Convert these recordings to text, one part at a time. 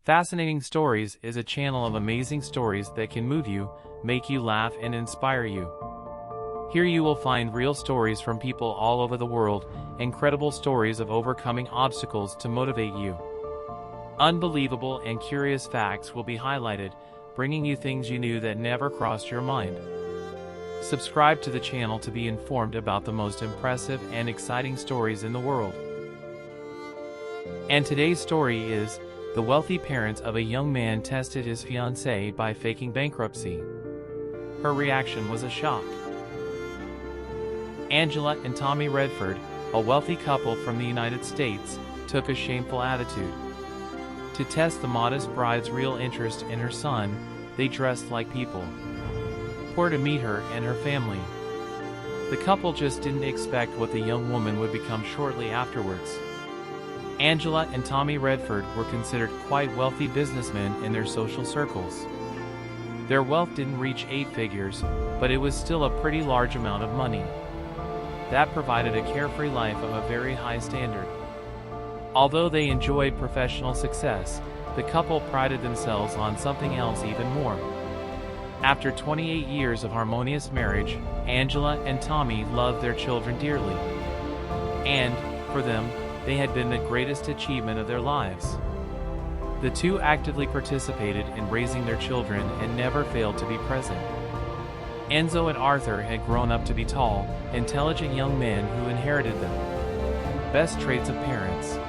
Fascinating Stories is a channel of amazing stories that can move you, make you laugh, and inspire you. Here you will find real stories from people all over the world, incredible stories of overcoming obstacles to motivate you. Unbelievable and curious facts will be highlighted, bringing you things you knew that never crossed your mind. Subscribe to the channel to be informed about the most impressive and exciting stories in the world. And today's story is, the wealthy parents of a young man tested his fiancée by faking bankruptcy. Her reaction was a shock. Angela and Tommy Redford, a wealthy couple from the United States, took a shameful attitude. To test the modest bride's real interest in her son, they dressed like people. Poor to meet her and her family. The couple just didn't expect what the young woman would become shortly afterwards. Angela and Tommy Redford were considered quite wealthy businessmen in their social circles. Their wealth didn't reach 8 figures, but it was still a pretty large amount of money. That provided a carefree life of a very high standard. Although they enjoyed professional success, the couple prided themselves on something else even more. After 28 years of harmonious marriage, Angela and Tommy loved their children dearly. And, for them, they had been the greatest achievement of their lives. The two actively participated in raising their children and never failed to be present. Enzo and Arthur had grown up to be tall, intelligent young men who inherited them best traits of parents.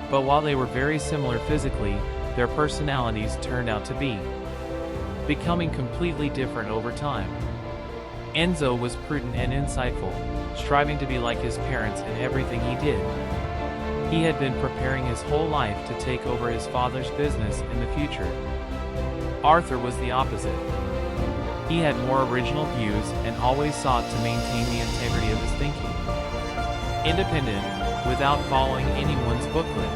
But while they were very similar physically, their personalities turned out to be becoming completely different over time. Enzo was prudent and insightful, striving to be like his parents in everything he did. He had been preparing his whole life to take over his father's business in the future. Arthur was the opposite. He had more original views and always sought to maintain the integrity of his thinking. Independent, without following anyone's booklet.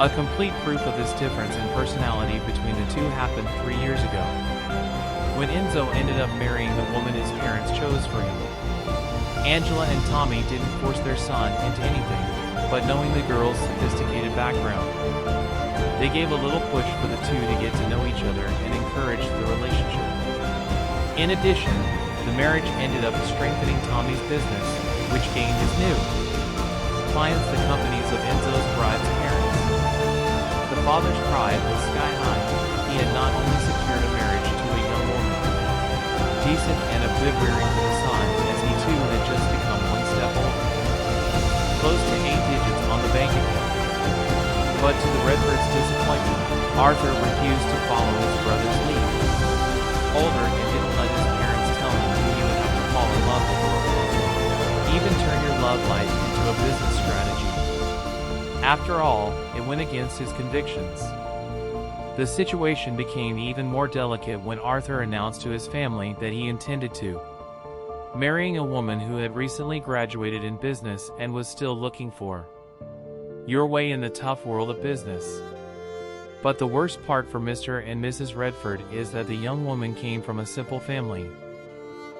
A complete proof of this difference in personality between the two happened 3 years ago, when Enzo ended up marrying the woman his parents chose for him. Angela and Tommy didn't force their son into anything, but knowing the girl's sophisticated background, they gave a little push for the two to get to know each other and encouraged the relationship. In addition, the marriage ended up strengthening Tommy's business, which gained his new clients, the companies of Enzo's bride's parents. The father's pride was sky high. He had not only secured a marriage to a young woman, decent and a good rearing for the son, as he too had just become one step older, close to 8 digits on the bank account. But to the Redfords' disappointment, Arthur refused to follow his brother's lead. Older and didn't let his parents tell him who he would have to fall in love with. Even turn your love life into a business strategy. After all, it went against his convictions. The situation became even more delicate when Arthur announced to his family that he intended to marrying a woman who had recently graduated in business and was still looking for your way in the tough world of business. But the worst part for Mr. and Mrs. Redford is that the young woman came from a simple family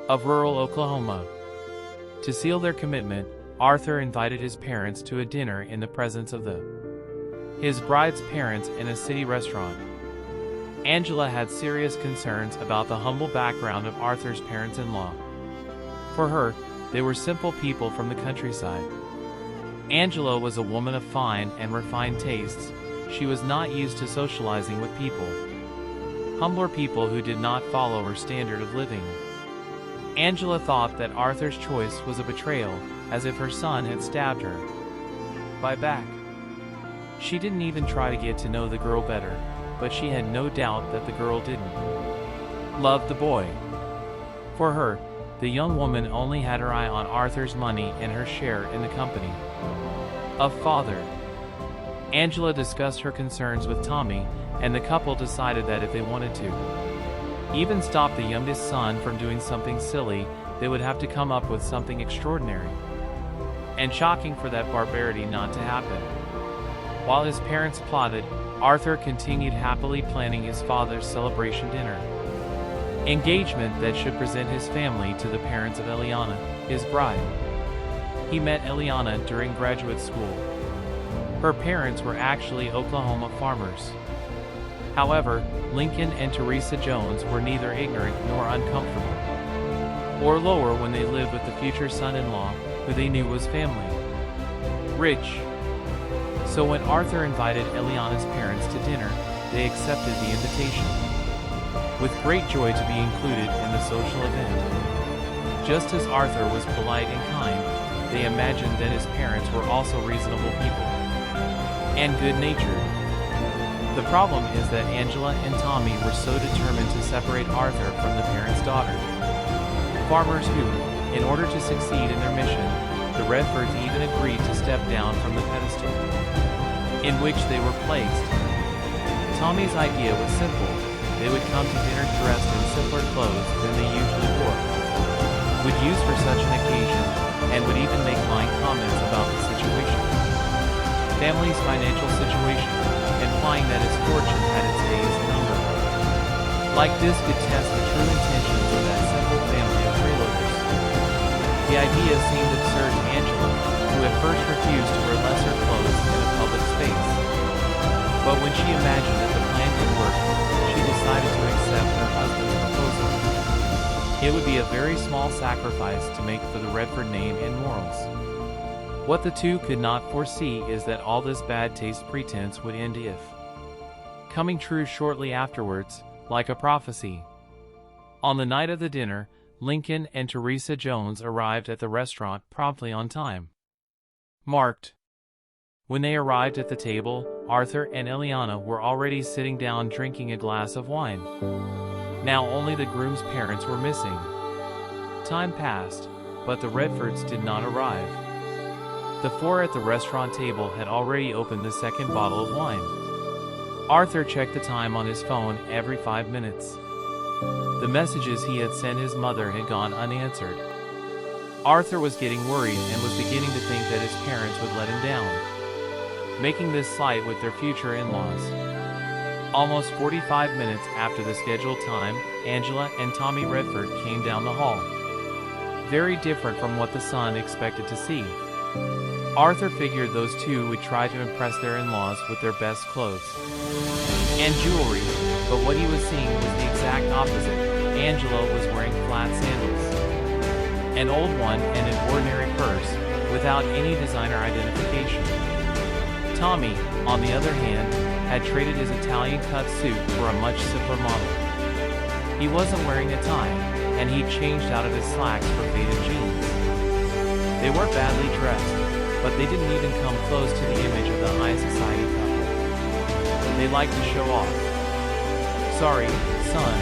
of rural Oklahoma. To seal their commitment, Arthur invited his parents to a dinner in the presence of his bride's parents in a city restaurant. Angela had serious concerns about the humble background of Arthur's parents-in-law. For her, they were simple people from the countryside. Angela was a woman of fine and refined tastes. She was not used to socializing with people, humbler people who did not follow her standard of living. Angela thought that Arthur's choice was a betrayal, as if her son had stabbed her by back. She didn't even try to get to know the girl better, but she had no doubt that the girl didn't love the boy. For her, the young woman only had her eye on Arthur's money and her share in the company of father. Angela discussed her concerns with Tommy, and the couple decided that if they wanted to even stop the youngest son from doing something silly, they would have to come up with something extraordinary and shocking for that barbarity not to happen. While his parents plotted, Arthur continued happily planning his father's celebration dinner engagement that should present his family to the parents of Eliana, his bride. He met Eliana during graduate school. Her parents were actually Oklahoma farmers. However, Lincoln and Teresa Jones were neither ignorant nor uncomfortable, or lower when they lived with the future son-in-law, who they knew was family. Rich. So when Arthur invited Eliana's parents to dinner, they accepted the invitation, with great joy to be included in the social event. Just as Arthur was polite and kind, they imagined that his parents were also reasonable people and good-natured. The problem is that Angela and Tommy were so determined to separate Arthur from the parents' daughter. Farmers who, in order to succeed in their mission, the Redfords even agreed to step down from the pedestal in which they were placed. Tommy's idea was simple. They would come to dinner dressed in simpler clothes than they usually wore, would use for such an occasion, and would even make light comments about the situation, family's financial situation, implying that his fortune had its days numbered. Like this could test the true intentions of that simple family of freeloaders. The idea seemed absurd to Angela, who at first refused to wear lesser clothes in a public space. But when she imagined that the plan could work, she decided to accept her husband's proposal. It would be a very small sacrifice to make for the Redford name and morals. What the two could not foresee is that all this bad taste pretense would end if coming true shortly afterwards, like a prophecy. On the night of the dinner, Lincoln and Teresa Jones arrived at the restaurant promptly on time. Marked. When they arrived at the table, Arthur and Eliana were already sitting down drinking a glass of wine. Now only the groom's parents were missing. Time passed, but the Redfords did not arrive. The four at the restaurant table had already opened the second bottle of wine. Arthur checked the time on his phone every 5 minutes. The messages he had sent his mother had gone unanswered. Arthur was getting worried and was beginning to think that his parents would let him down, making this slight with their future in-laws. Almost 45 minutes after the scheduled time, Angela and Tommy Redford came down the hall. Very different from what the son expected to see. Arthur figured those two would try to impress their in-laws with their best clothes and jewelry, but what he was seeing was the exact opposite. Angela was wearing flat sandals, an old one and an ordinary purse, without any designer identification. Tommy, on the other hand, had traded his Italian-cut suit for a much simpler model. He wasn't wearing a tie, and he'd changed out of his slacks for faded jeans. They weren't badly dressed, but they didn't even come close to the image of the high society couple they liked to show off. "Sorry, son.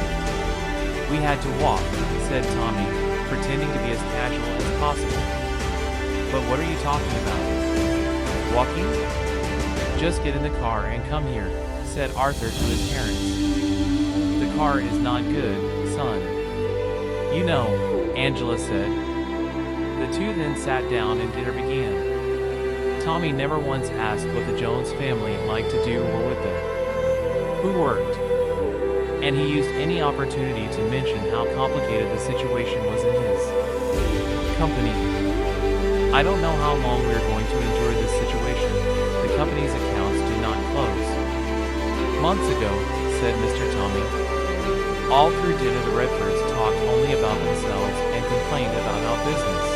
We had to walk," said Tommy, pretending to be as casual as possible. "But what are you talking about? Walking? Just get in the car and come here," said Arthur to his parents. "The car is not good, son." "You know," Angela said. The two then sat down and dinner began. Tommy never once asked what the Jones family liked to do or with them, who worked, and he used any opportunity to mention how complicated the situation was in his company. "I don't know how long we are going to endure this situation. The company's accounts do not close." "Months ago," said Mr. Tommy. All through dinner the Redfords talked only about themselves and complained about how business.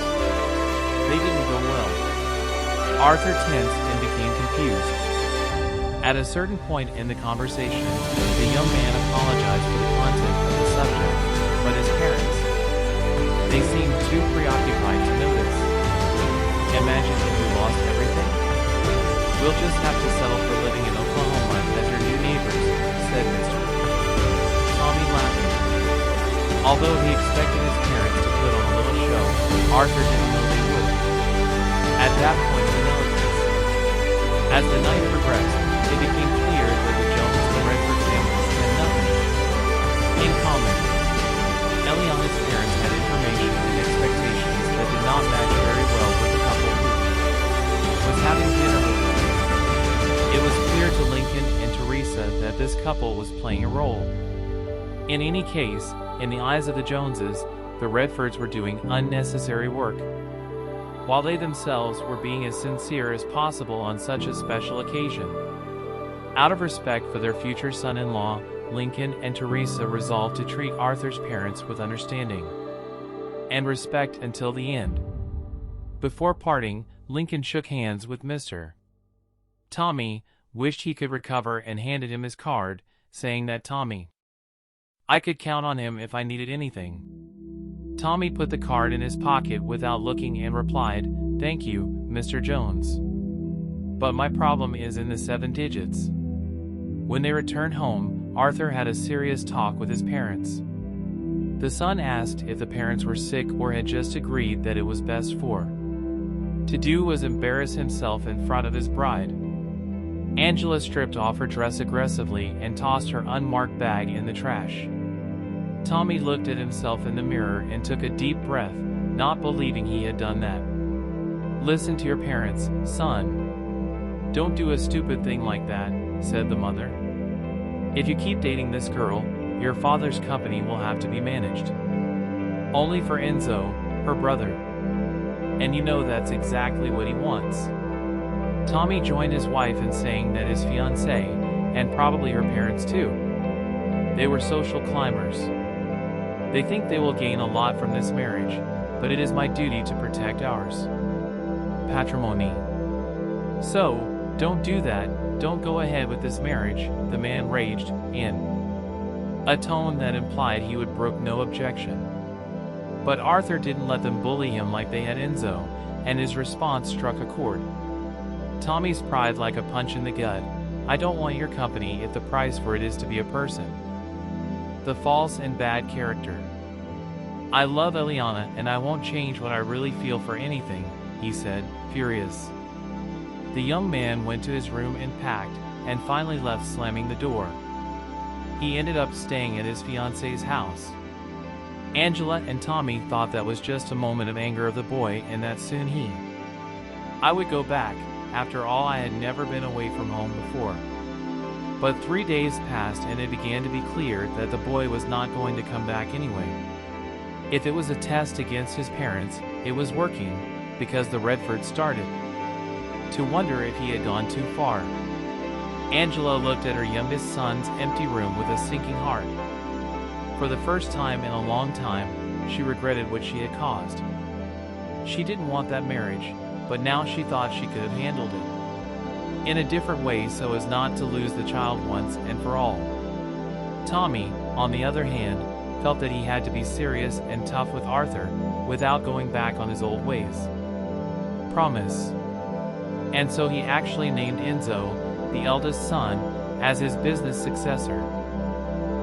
They didn't go well. Arthur tensed and became confused. At a certain point in the conversation, the young man apologized for the content of the subject, but his parents, they seemed too preoccupied to notice. "Imagine if we lost everything? We'll just have to settle for living in Oklahoma as your new neighbors," said Mr. Tommy, laughing. Although he expected his parents to put on a little show, Arthur didn't know they would. At that point in the relatives, as the night progressed, it became clear that the Jones and Redford families had nothing in common. Eliana's parents had information and expectations that did not match very well with the couple who was having dinner with them. It was clear to Lincoln and Teresa that this couple was playing a role. In any case, in the eyes of the Joneses, the Redfords were doing unnecessary work. while they themselves were being as sincere as possible on such a special occasion. Out of respect for their future son-in-law, Lincoln and Teresa resolved to treat Arthur's parents with understanding and respect until the end. Before parting, Lincoln shook hands with Mr. Tommy, wished he could recover, and handed him his card, saying that I could count on him if I needed anything. Tommy put the card in his pocket without looking and replied, "Thank you, Mr. Jones. But my problem is in the 7 digits." When they returned home, Arthur had a serious talk with his parents. The son asked if the parents were sick or had just agreed that it was best to do was embarrass himself in front of his bride. Angela stripped off her dress aggressively and tossed her unmarked bag in the trash. Tommy looked at himself in the mirror and took a deep breath, not believing he had done that. "Listen to your parents, son. Don't do a stupid thing like that," said the mother. "If you keep dating this girl, your father's company will have to be managed. Only for Enzo, her brother. And you know that's exactly what he wants." Tommy joined his wife in saying that his fiancée, and probably her parents too, they were social climbers. "They think they will gain a lot from this marriage, but it is my duty to protect ours patrimony. So, don't do that, don't go ahead with this marriage," the man raged, in a tone that implied he would brook no objection. But Arthur didn't let them bully him like they had Enzo, and his response struck a chord. Tommy's pride like a punch in the gut. "I don't want your company if the price for it is to be a person. The false and bad character. I love Eliana and I won't change what I really feel for anything," he said, furious. The young man went to his room and packed, and finally left slamming the door. He ended up staying at his fiancée's house. Angela and Tommy thought that was just a moment of anger of the boy and that soon I would go back. After all, I had never been away from home before. But 3 days passed and it began to be clear that the boy was not going to come back anyway. If it was a test against his parents, it was working, because the Redfords started to wonder if he had gone too far. Angela looked at her youngest son's empty room with a sinking heart. For the first time in a long time, she regretted what she had caused. She didn't want that marriage, but now she thought she could have handled it in a different way so as not to lose the child once and for all. Tommy, on the other hand, felt that he had to be serious and tough with Arthur without going back on his old ways. Promise. And so he actually named Enzo, the eldest son, as his business successor.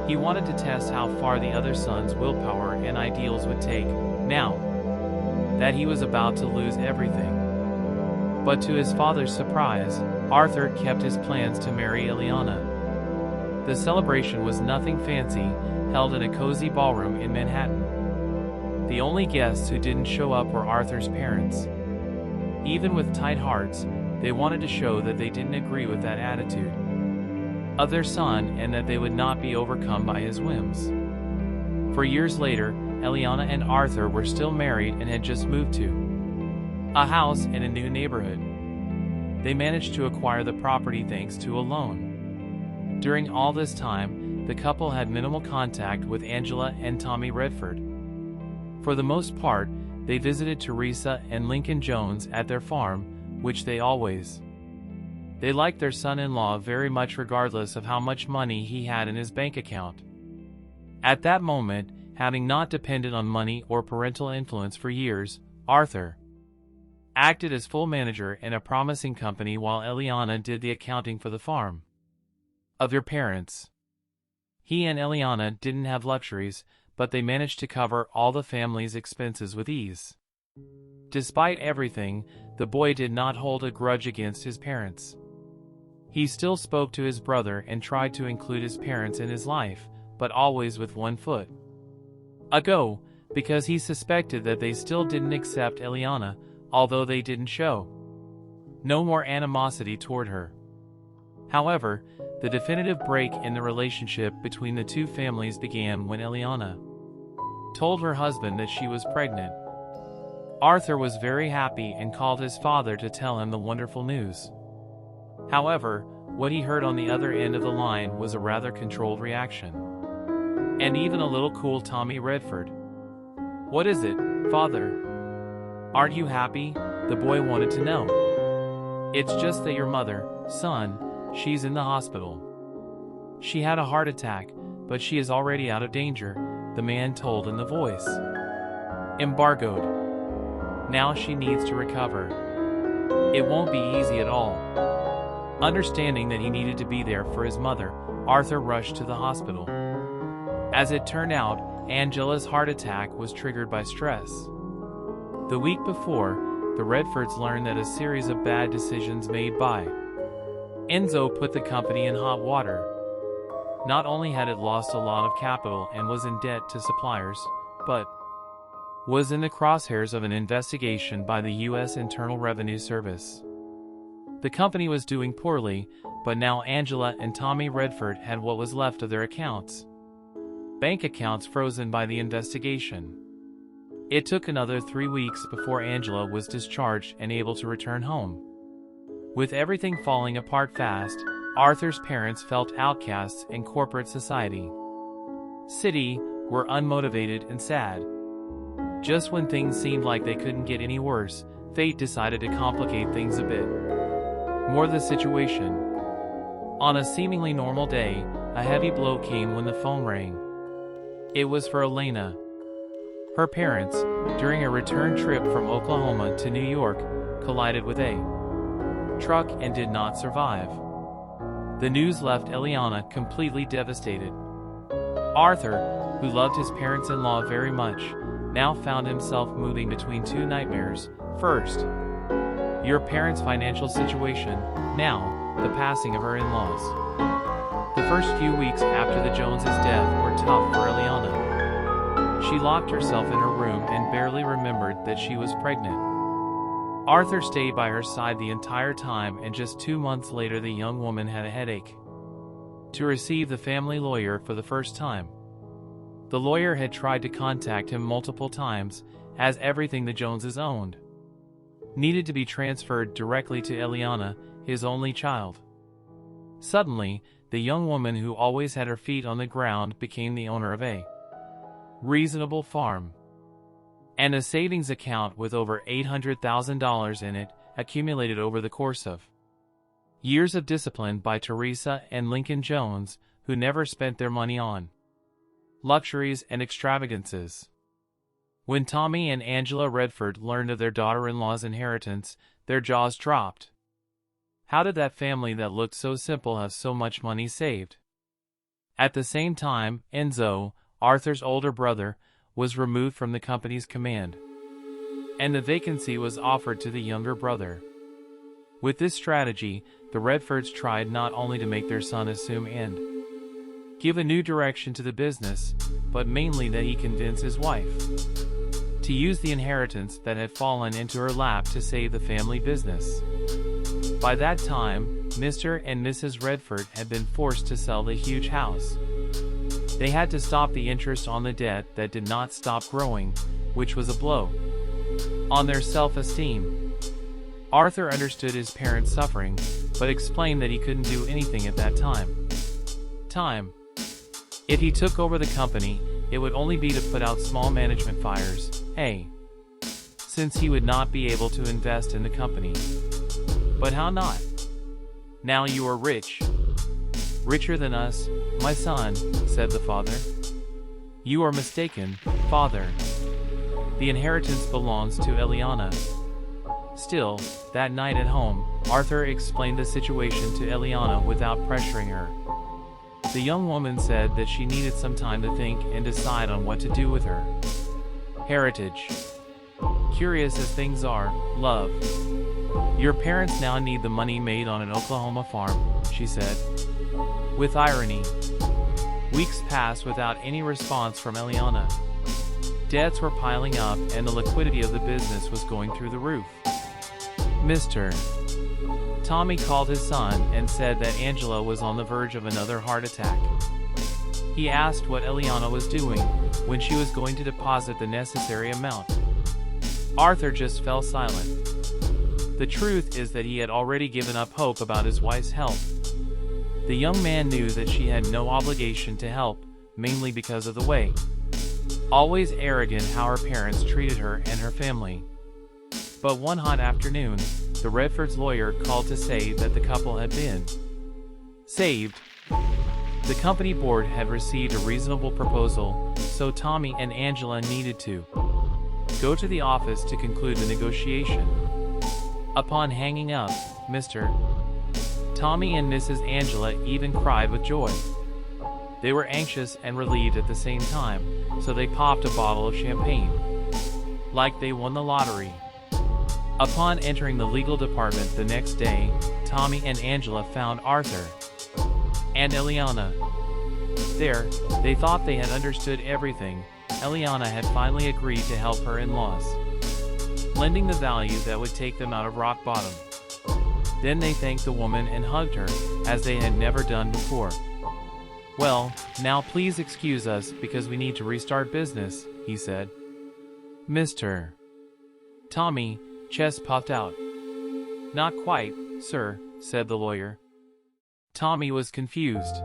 He wanted to test how far the other son's willpower and ideals would take, now that he was about to lose everything. But to his father's surprise, Arthur kept his plans to marry Eliana. The celebration was nothing fancy, held in a cozy ballroom in Manhattan. The only guests who didn't show up were Arthur's parents. Even with tight hearts, they wanted to show that they didn't agree with that attitude of their son and that they would not be overcome by his whims. For years later, Eliana and Arthur were still married and had just moved to a house in a new neighborhood. They managed to acquire the property thanks to a loan. During all this time, the couple had minimal contact with Angela and Tommy Redford. For the most part, they visited Teresa and Lincoln Jones at their farm, which they liked their son-in-law very much regardless of how much money he had in his bank account. At that moment, having not depended on money or parental influence for years, Arthur acted as full manager in a promising company while Eliana did the accounting for the farm of their parents. He and Eliana didn't have luxuries, but they managed to cover all the family's expenses with ease. Despite everything, the boy did not hold a grudge against his parents. He still spoke to his brother and tried to include his parents in his life, but always with one foot ago, because he suspected that they still didn't accept Eliana, although they didn't show no more animosity toward her. However, the definitive break in the relationship between the two families began when Eliana told her husband that she was pregnant. Arthur was very happy and called his father to tell him the wonderful news. However, what he heard on the other end of the line was a rather controlled reaction. And even a little cool Tommy Redford. "What is it, father? Aren't you happy?" the boy wanted to know. "It's just that your mother, son, she's in the hospital. She had a heart attack, but she is already out of danger," the man told in the voice. "Embargoed. Now she needs to recover. It won't be easy at all." Understanding that he needed to be there for his mother, Arthur rushed to the hospital. As it turned out, Angela's heart attack was triggered by stress. The week before, the Redfords learned that a series of bad decisions made by Enzo put the company in hot water. Not only had it lost a lot of capital and was in debt to suppliers, but was in the crosshairs of an investigation by the U.S. Internal Revenue Service. The company was doing poorly, but now Angela and Tommy Redford had what was left of their accounts. Bank accounts frozen by the investigation. It took another 3 weeks before Angela was discharged and able to return home. With everything falling apart fast, Arthur's parents felt outcasts in corporate society. City were unmotivated and sad. Just when things seemed like they couldn't get any worse, fate decided to complicate things a bit. More the situation. On a seemingly normal day, a heavy blow came when the phone rang. It was for Elena. Her parents, during a return trip from Oklahoma to New York, collided with a truck and did not survive. The news left Eliana completely devastated. Arthur, who loved his parents-in-law very much, now found himself moving between two nightmares. First, your parents' financial situation, now, the passing of her in-laws. The first few weeks after the Joneses' death were tough for Eliana. She locked herself in her room and barely remembered that she was pregnant. Arthur stayed by her side the entire time, and just 2 months later the young woman had a headache. To receive the family lawyer for the first time. The lawyer had tried to contact him multiple times, as everything the Joneses owned needed to be transferred directly to Eliana, his only child. Suddenly, the young woman who always had her feet on the ground became the owner of a reasonable farm and a savings account with over $800,000 in it, accumulated over the course of years of discipline by Teresa and Lincoln Jones, who never spent their money on luxuries and extravagances. When Tommy and Angela Redford learned of their daughter-in-law's inheritance, their jaws dropped. How did that family that looked so simple have so much money saved? At the same time, Enzo, Arthur's older brother, was removed from the company's command, and the vacancy was offered to the younger brother. With this strategy, the Redfords tried not only to make their son assume and give a new direction to the business, but mainly that he convince his wife to use the inheritance that had fallen into her lap to save the family business. By that time, Mr. and Mrs. Redford had been forced to sell the huge house. They had to stop the interest on the debt that did not stop growing, which was a blow on their self-esteem. Arthur understood his parents' suffering, but explained that he couldn't do anything at that time. If he took over the company, it would only be to put out small management fires, since he would not be able to invest in the company. But how not? Now you are rich. Richer than us, my son, said the father. You are mistaken, father. The inheritance belongs to Eliana. Still, that night at home, Arthur explained the situation to Eliana without pressuring her. The young woman said that she needed some time to think and decide on what to do with her heritage. Curious as things are, love. Your parents now need the money made on an Oklahoma farm, she said, with irony. Weeks passed without any response from Eliana. Debts were piling up and the liquidity of the business was going through the roof. Mr. Tommy called his son and said that Angela was on the verge of another heart attack. He asked what Eliana was doing, when she was going to deposit the necessary amount. Arthur just fell silent. The truth is that he had already given up hope about his wife's health. The young man knew that she had no obligation to help, mainly because of the way, always arrogant, how her parents treated her and her family. But one hot afternoon, the Redfords' lawyer called to say that the couple had been saved. The company board had received a reasonable proposal, so Tommy and Angela needed to go to the office to conclude the negotiation. Upon hanging up, Mr. Tommy and Mrs. Angela even cried with joy. They were anxious and relieved at the same time, so they popped a bottle of champagne, like they won the lottery. Upon entering the legal department the next day, Tommy and Angela found Arthur and Eliana there. They thought they had understood everything. Eliana had finally agreed to help her in-laws, lending the value that would take them out of rock bottom. Then they thanked the woman and hugged her, as they had never done before. "Well, now please excuse us because we need to restart business," he said. Mr. Tommy chest puffed out. "Not quite, sir," said the lawyer. Tommy was confused.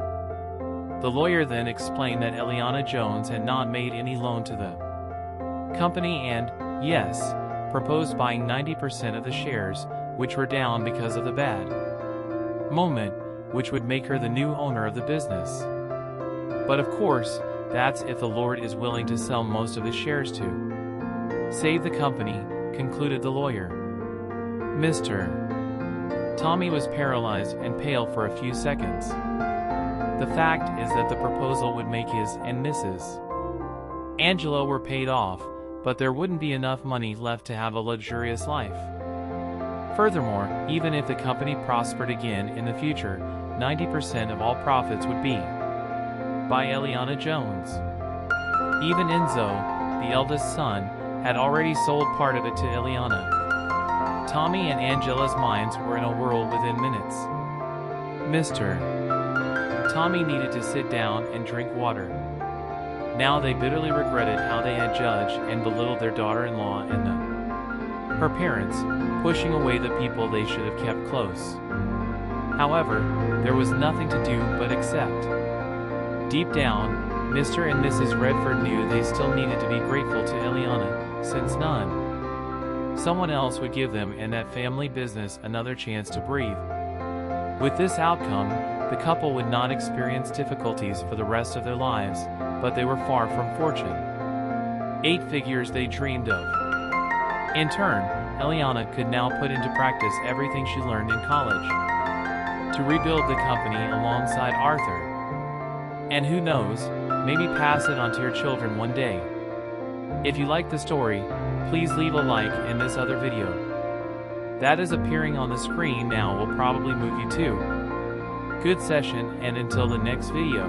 The lawyer then explained that Eliana Jones had not made any loan to the company and, yes, proposed buying 90% of the shares, which were down because of the bad moment, which would make her the new owner of the business. But of course, that's if the Lord is willing to sell most of his shares to save the company, concluded the lawyer. Mr. Tommy was paralyzed and pale for a few seconds. The fact is that the proposal would make his and Mrs. Angela were paid off, but there wouldn't be enough money left to have a luxurious life. Furthermore, even if the company prospered again in the future, 90% of all profits would be by Eliana Jones. Even Enzo, the eldest son, had already sold part of it to Eliana. Tommy and Angela's minds were in a whirl within minutes. Mr. Tommy needed to sit down and drink water. Now they bitterly regretted how they had judged and belittled their daughter-in-law and her parents, pushing away the people they should have kept close. However, there was nothing to do but accept. Deep down, Mr. and Mrs. Redford knew they still needed to be grateful to Eliana, since someone else would give them and that family business another chance to breathe. With this outcome, the couple would not experience difficulties for the rest of their lives, but they were far from fortune. 8 figures they dreamed of. In turn, Eliana could now put into practice everything she learned in college to rebuild the company alongside Arthur. And who knows, maybe pass it on to your children one day. If you like the story, please leave a like, and this other video that is appearing on the screen now will probably move you too. Good session, and until the next video.